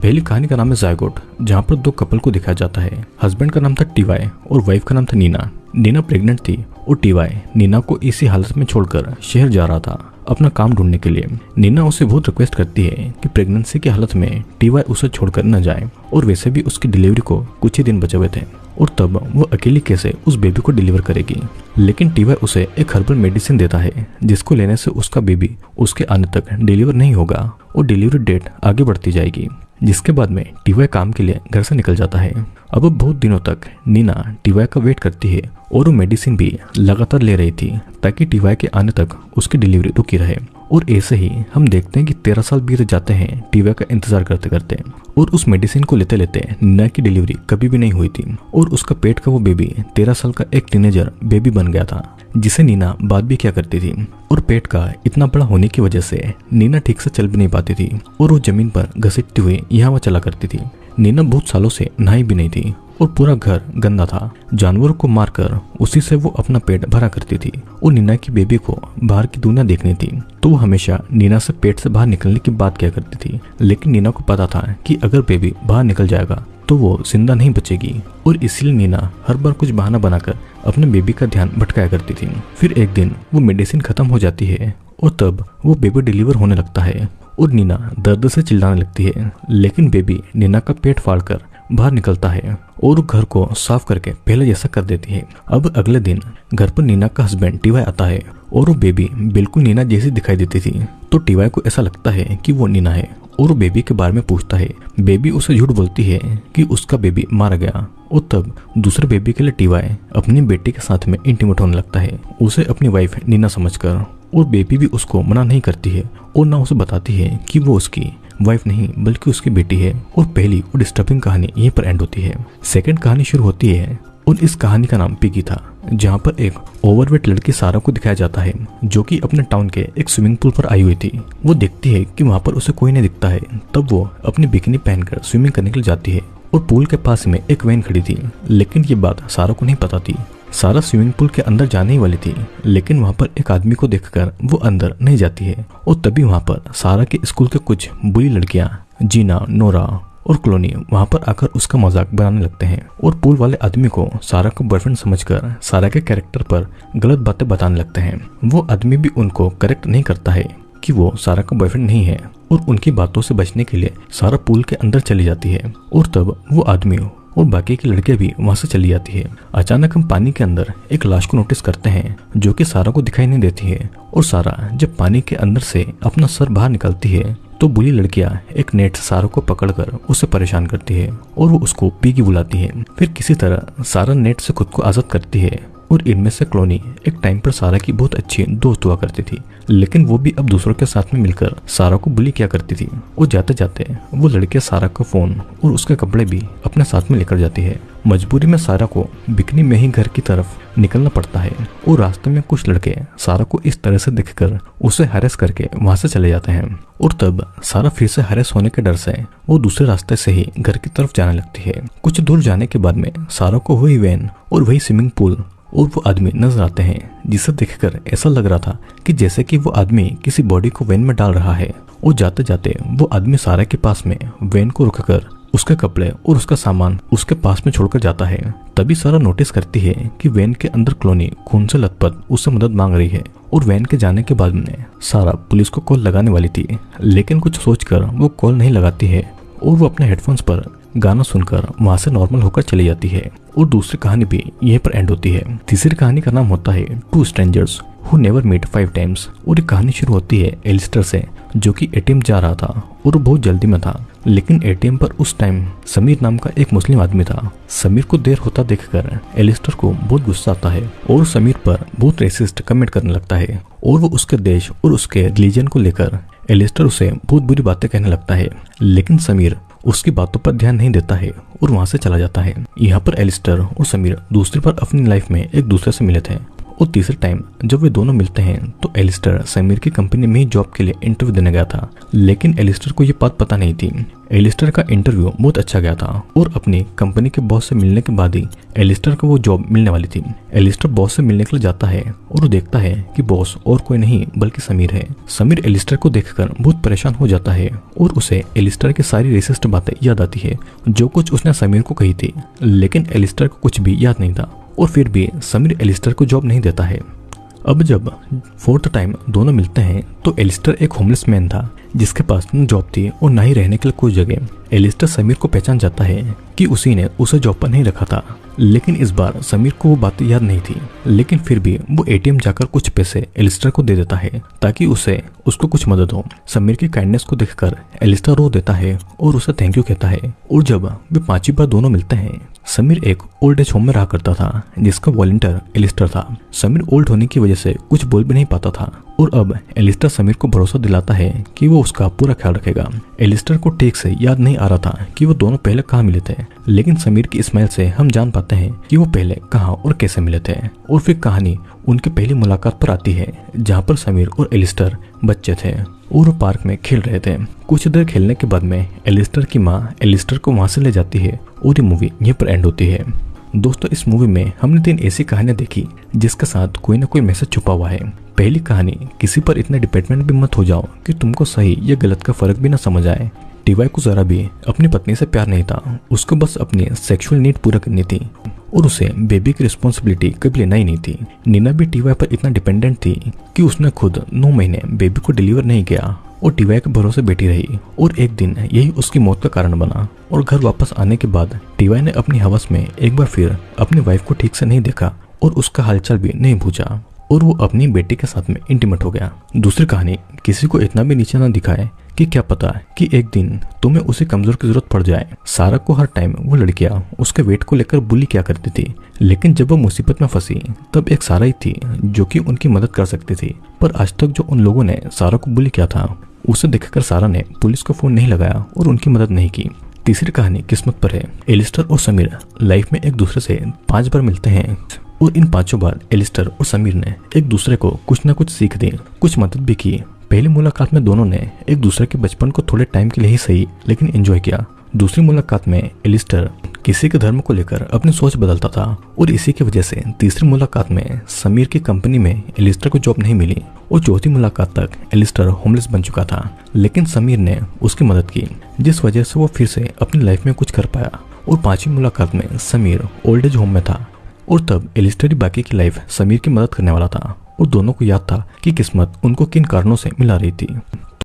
पहली कहानी का नाम है ज़ायगोट, जहाँ पर दो कपल को दिखाया जाता है। हस्बैंड का नाम था टीवाई और वाइफ का नाम था नीना। नीना प्रेग्नेंट थी और टीवाई नीना को इसी हालत में छोड़कर शहर जा रहा था अपना काम ढूंढने के लिए। नीना उसे बहुत रिक्वेस्ट करती है कि प्रेगनेंसी की हालत में टीवाई उसे छोड़कर न जाए, और वैसे भी उसकी डिलीवरी को कुछ ही दिन बचे हुए थे और तब वो अकेली कैसे उस बेबी को डिलीवर करेगी। लेकिन टीवाई उसे एक हर्बल मेडिसिन देता है जिसको लेने से उसका बेबी उसके आने तक डिलीवर नहीं होगा और डिलीवरी डेट आगे बढ़ती जाएगी। जिसके बाद में टीवाई काम के लिए घर से निकल जाता है। अब बहुत दिनों तक नीना टीवाई का वेट करती है और वो मेडिसिन भी लगातार ले रही थी ताकि टीवाई के आने तक उसकी डिलीवरी रुकी रहे। और ऐसे ही हम देखते हैं कि 13 साल बीत जाते हैं टीवाई का इंतजार करते करते, और उस मेडिसिन को लेते लेते नीना की डिलीवरी कभी भी नहीं हुई थी और उसका पेट का वो बेबी 13 साल का एक टीनेजर बेबी बन गया था जिसे नीना बात भी क्या करती थी। और पेट का इतना बड़ा होने की वजह से नीना ठीक से चल भी नहीं पाती थी और वो जमीन पर घसीटते हुए यहाँ वहाँ चला करती थी। नीना बहुत सालों से नहाई भी नहीं थी और पूरा घर गंदा था। जानवरों को मारकर उसी से वो अपना पेट भरा करती थी और नीना की बेबी को बाहर की दुनिया देखनी थी, तो वो हमेशा नीना से पेट से बाहर निकलने की बात क्या करती थी। लेकिन नीना को पता था कि अगर बेबी बाहर निकल जाएगा तो वो जिंदा नहीं बचेगी, और इसीलिए नीना हर बार कुछ बहाना बनाकर अपने बेबी का ध्यान भटकाया करती थी। फिर एक दिन वो मेडिसिन खत्म हो जाती है और तब वो बेबी डिलीवर होने लगता है और नीना दर्द से चिल्लाने लगती है। लेकिन बेबी नीना का पेट फाड़कर बाहर निकलता है और घर को साफ करके पहले जैसा कर देती है। अब अगले दिन घर पर नीना का हस्बैंड टीवाई आता है और वो बेबी बिल्कुल नीना जैसी दिखाई देती थी, तो टीवाई को ऐसा लगता है कि वो नीना है और वो बेबी के बारे में पूछता है। बेबी उसे झूठ बोलती है कि उसका बेबी मारा गया, और तब दूसरे बेबी के लिए टीवाई अपनी बेटी के साथ में इंटीमेट होने लगता है, उसे अपनी वाइफ नीना समझकर। और बेबी भी उसको मना नहीं करती है और ना उसे बताती है कि वो उसकी वाइफ नहीं बल्कि उसकी बेटी है। और पहली और डिस्टर्बिंग कहानी यहीं पर एंड होती है। सेकंड कहानी शुरू होती है और इस कहानी का नाम पिगी था, जहाँ पर एक ओवरवेट लड़की सारा को दिखाया जाता है जो कि अपने टाउन के एक स्विमिंग पूल पर आई हुई थी। वो देखती है कि वहाँ पर उसे कोई नहीं दिखता है, तब वो अपनी बिकिनी पहनकर स्विमिंग करने के लिए जाती है और पूल के पास में एक वैन खड़ी थी। लेकिन ये बात सारा को नहीं पता थी। सारा स्विमिंग पूल के अंदर जाने ही वाली थी, लेकिन वहाँ पर एक आदमी को देखकर वो अंदर नहीं जाती है। और तभी वहाँ पर सारा के स्कूल के कुछ बुरी लड़कियां जीना, नोरा और क्लोनी वहाँ पर आकर उसका मजाक बनाने लगते हैं और पूल वाले आदमी को सारा का बॉयफ्रेंड समझकर सारा के कैरेक्टर पर गलत बातें बताने लगते हैं। वो आदमी भी उनको करेक्ट नहीं करता है कि वो सारा का बॉयफ्रेंड नहीं है, और उनकी बातों से बचने के लिए सारा पूल के अंदर चली जाती है और तब वो आदमी और बाकी की लड़कियां भी वहां से चली जाती है। अचानक हम पानी के अंदर एक लाश को नोटिस करते हैं जो कि सारा को दिखाई नहीं देती है, और सारा जब पानी के अंदर से अपना सर बाहर निकालती है तो बुरी लड़कियां एक नेट से सारा को पकड़कर उसे परेशान करती है और वो उसको पिगी बुलाती है। फिर किसी तरह सारा नेट से खुद को आजाद करती है, और इनमें से क्लोनी एक टाइम पर सारा की बहुत अच्छी दोस्त हुआ करती थी, लेकिन वो भी अब दूसरों के साथ में मिलकर सारा को बुली किया करती थी। और जाते जाते वो लड़के सारा का फोन और उसके कपड़े भी अपने साथ में लेकर जाती है। मजबूरी में सारा को बिकनी में ही घर की तरफ निकलना पड़ता है, और रास्ते में कुछ लड़के सारा को इस तरह से देखकर उसे हैरेस करके वहां से चले जाते हैं। और तब सारा फिर से हैरेस होने के डर से वो दूसरे रास्ते से ही घर की तरफ जाने लगती है। कुछ दूर जाने के बाद में सारा को वही वैन और वही स्विमिंग पूल और वो आदमी नजर आते हैं, जिसे देखकर ऐसा लग रहा था कि जैसे कि वो आदमी किसी बॉडी को वैन में डाल रहा है। और जाते जाते वो आदमी सारा के पास में वैन को रुककर उसके कपड़े और उसका सामान उसके पास में छोड़कर जाता है। तभी सारा नोटिस करती है कि वैन के अंदर क्लोनी खून से लथपथ उससे मदद मांग रही है। और वैन के जाने के बाद में सारा पुलिस को कॉल लगाने वाली थी, लेकिन कुछ सोचकर वो कॉल नहीं लगाती है और वो अपने हेडफोन्स पर गाना सुनकर वहां से नॉर्मल होकर चली जाती है। और दूसरी कहानी भी यहीं पर एंड होती है। तीसरी कहानी का नाम होता है two strangers who never meet 5 times. और ये कहानी शुरू होती है एलिस्टर से, जो कि एटीएम जा रहा था और वो बहुत जल्दी में था। लेकिन एटीएम पर उस टाइम समीर नाम का एक मुस्लिम आदमी था। समीर को देर होता देखकर एलिस्टर को बहुत गुस्सा आता है और समीर पर बहुत रेसिस्ट कमेंट करने लगता है, और वो उसके देश और उसके रिलीजन को लेकर एलिस्टर उसे बहुत बुरी बातें कहने लगता है। लेकिन समीर उसकी बातों पर ध्यान नहीं देता है और वहां से चला जाता है। यहाँ पर एलिस्टर और समीर दूसरी बार अपनी लाइफ में एक दूसरे से मिले थे और तीसरे टाइम जब वे दोनों मिलते हैं तो एलिस्टर समीर की कंपनी में ही जॉब के लिए इंटरव्यू देने गया था, लेकिन एलिस्टर को ये बात पता नहीं थी। एलिस्टर का इंटरव्यू बहुत अच्छा गया था और अपनी कंपनी के बॉस से मिलने के बाद ही एलिस्टर को वो जॉब मिलने वाली थी। एलिस्टर बॉस से मिलने के लिए जाता है और वो देखता है कि बॉस और कोई नहीं बल्कि समीर है। समीर एलिस्टर को देखकर बहुत परेशान हो जाता है और उसे एलिस्टर की सारी रेसिस्ट बातें याद आती है जो कुछ उसने समीर को कही थी, लेकिन एलिस्टर को कुछ भी याद नहीं था और फिर भी समीर एलिस्टर को जॉब नहीं देता है। अब जब फोर्थ टाइम दोनों मिलते हैं तो एलिस्टर एक होमलेस मैन था जिसके पास न जॉब थी और न ही रहने के लिए कोई जगह। एलिस्टर समीर को पहचान जाता है कि उसी ने उसे जॉब पर नहीं रखा था, लेकिन इस बार समीर को वो बात याद नहीं थी। लेकिन फिर भी वो एटीएम जाकर कुछ पैसे एलिस्टर को दे देता है ताकि उसको कुछ मदद हो। समीर की काइंडनेस को देखकर एलिस्टर रो देता है और उसे थैंक यू कहता है। और जब वे पांचवी बार दोनों मिलते हैं, समीर एक ओल्ड एज होम में रहा करता था जिसका वॉलंटियर एलिस्टर था। समीर ओल्ड होने की वजह से कुछ बोल भी नहीं पाता था और अब एलिस्टर समीर को भरोसा दिलाता है कि वो उसका पूरा ख्याल रखेगा। एलिस्टर को ठीक से याद नहीं आ रहा था कि वो दोनों पहले कहाँ मिले थे, लेकिन समीर की स्माइल से हम जान पाते हैं कि वो पहले कहाँ और कैसे मिले थे। और फिर कहानी उनकी पहली मुलाकात पर आती है जहाँ पर समीर और एलिस्टर बच्चे थे और वो पार्क में खेल रहे थे। कुछ देर खेलने के बाद में एलिस्टर की माँ एलिस्टर को वहां से ले जाती है और ये मूवी यहीं पर एंड होती है। दोस्तों, इस मूवी में हमने 3 ऐसी कहानियां देखी जिसके साथ कोई ना कोई मैसेज छुपा हुआ है। पहली कहानी, किसी पर इतना डिपेंडेंट भी मत हो जाओ कि तुमको सही या गलत का फर्क भी ना समझ आए। टीवाई को जरा भी अपनी पत्नी से प्यार नहीं था, उसको बस अपनी सेक्सुअल नीड पूरा करनी थी और उसे बेबी की रिस्पॉन्सिबिलिटी कभी लेना ही नहीं थी। नीना भी टीवाई पर इतना डिपेंडेंट थी कि उसने खुद 9 महीने बेबी को डिलीवर नहीं किया और टीवाई के भरोसे बैठी रही और एक दिन यही उसकी मौत का कारण बना। और घर वापस आने के बाद टीवाई ने अपनी हवस में एक बार फिर अपनी वाइफ को ठीक से नहीं देखा और उसका हालचाल भी नहीं पूछा और वो अपनी बेटी के साथ में इंटीमेट हो गया। दूसरी कहानी, किसी को इतना भी नीचे ना दिखाए कि क्या पता कि एक दिन तुम्हें उसी कमजोर की जरूरत पड़ जाए। सारा को हर टाइम वो लड़कियां उसके वेट को लेकर बुली क्या करती थी, लेकिन जब वो मुसीबत में फंसी तब एक सारा ही थी जो कि उनकी मदद कर सकती थी। पर आज तक जो उन लोगों ने सारा को बुली किया था उसे देखकर सारा ने पुलिस को फोन नहीं लगाया और उनकी मदद नहीं की। तीसरी कहानी किस्मत पर है। एलिस्टर और समीर लाइफ में एक दूसरे से 5 बार मिलते हैं और इन 5 बार एलिस्टर और समीर ने एक दूसरे को कुछ न कुछ सीख दी, कुछ मदद भी की। पहली मुलाकात में दोनों ने एक दूसरे के बचपन को थोड़े टाइम के लिए ही सही लेकिन एंजॉय किया। दूसरी मुलाकात में एलिस्टर किसी के धर्म को लेकर अपनी सोच बदलता था और इसी की वजह से तीसरी मुलाकात में समीर की कंपनी में एलिस्टर को जॉब नहीं मिली और चौथी मुलाकात तक एलिस्टर होमलेस बन चुका था, लेकिन समीर ने उसकी मदद की जिस वजह से वो फिर से अपनी लाइफ में कुछ कर पाया। और 5वीं मुलाकात में समीर ओल्ड एज होम में था और तब एलिस्टर ही बाकी की लाइफ समीर की मदद करने वाला था और दोनों को याद था कि किस्मत उनको किन कारणों से मिला रही थी।